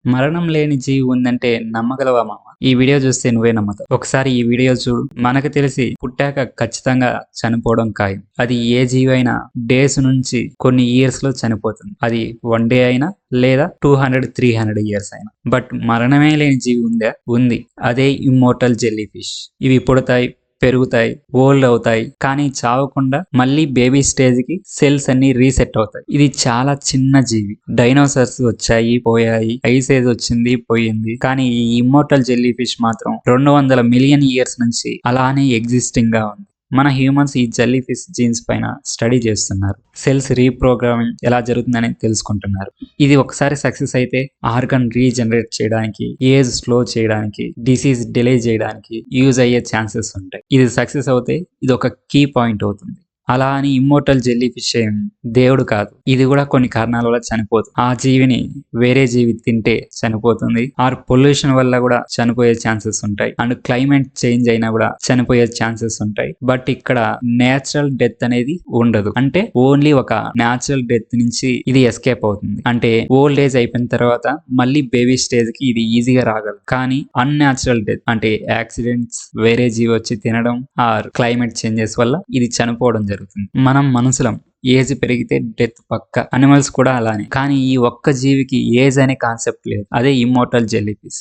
మరణం లేని జీవి ఉందంటే నమ్మగలవా మామ? ఈ వీడియో చూస్తే నువ్వే నమ్ముతావు. ఒకసారి ఈ వీడియో చూడు. మనకు తెలిసి పుట్టాక ఖచ్చితంగా చనిపోవడం ఖాయం. అది ఏ జీవి అయినా డేస్ నుంచి కొన్ని ఇయర్స్ లో చనిపోతుంది. అది 1 డే అయినా లేదా 200, 300 ఇయర్స్ అయినా. బట్ మరణమే లేని జీవి ఉందా? ఉంది. అదే ఇమ్మోర్టల్ జెల్లీ ఫిష్. ఇవి పుడతాయి, పెరుగుతాయి, ఓల్డ్ అవుతాయి, కానీ చావకుండా మళ్ళీ బేబీ స్టేజ్ కి సెల్స్ అన్ని రీసెట్ అవుతాయి. ఇది చాలా చిన్న జీవి. డైనోసార్స్ వచ్చాయి, పోయాయి, ఐస్ ఏజ్ వచ్చింది, పోయింది, కానీ ఈ ఇమ్మోర్టల్ జెల్లీ ఫిష్ మాత్రం 200 మిలియన్ ఇయర్స్ నుంచి అలానే ఎగ్జిస్టింగ్ గా ఉంది. మన హ్యూమన్స్ ఈ జెల్లీ ఫిష్ జీన్స్ పైన స్టడీ చేస్తున్నారు. సెల్స్ రీప్రోగ్రామింగ్ ఎలా జరుగుతుందని తెలుసుకుంటున్నారు. ఇది ఒకసారి సక్సెస్ అయితే ఆర్గన్ రీజనరేట్ చేయడానికి, ఏజ్ స్లో చేయడానికి, డిసీజ్ డిలే చేయడానికి యూజ్ అయ్యే ఛాన్సెస్ ఉంటాయి. ఇది సక్సెస్ అవుతే ఇది ఒక కీ పాయింట్ అవుతుంది. అలా అని ఇమ్మోర్టల్ జెల్లీ ఫిష్ ఏం దేవుడు కాదు. ఇది కూడా కొన్ని కారణాల వల్ల చనిపోతుంది. ఆ జీవిని వేరే జీవి తింటే చనిపోతుంది. ఆర్ పొల్యూషన్ వల్ల కూడా చనిపోయే ఛాన్సెస్ ఉంటాయి. అండ్ క్లైమేట్ చేంజ్ అయినా కూడా చనిపోయే ఛాన్సెస్ ఉంటాయి. బట్ ఇక్కడ నేచురల్ డెత్ అనేది ఉండదు. అంటే ఓన్లీ ఒక నేచురల్ డెత్ నుంచి ఇది ఎస్కేప్ అవుతుంది. అంటే ఓల్డ్ ఏజ్ అయిపోయిన తర్వాత మళ్ళీ బేబీ స్టేజ్ కి ఇది ఈజీగా రాగలదు. కానీ అన్యాచురల్ డెత్ అంటే యాక్సిడెంట్స్, వేరే జీవి వచ్చి తినడం ఆర్ క్లైమేట్ చేంజెస్ వల్ల ఇది చనిపోవడం జరుగుతుంది. మనం మనుషులం, ఏజ్ పెరిగితే డెత్ పక్క. అనిమల్స్ కూడా అలానే. కానీ ఈ ఒక్క జీవికి ఏజ్ అనే కాన్సెప్ట్ లేదు. అదే ఇమ్మోర్టల్ జెల్లీ ఫిష్.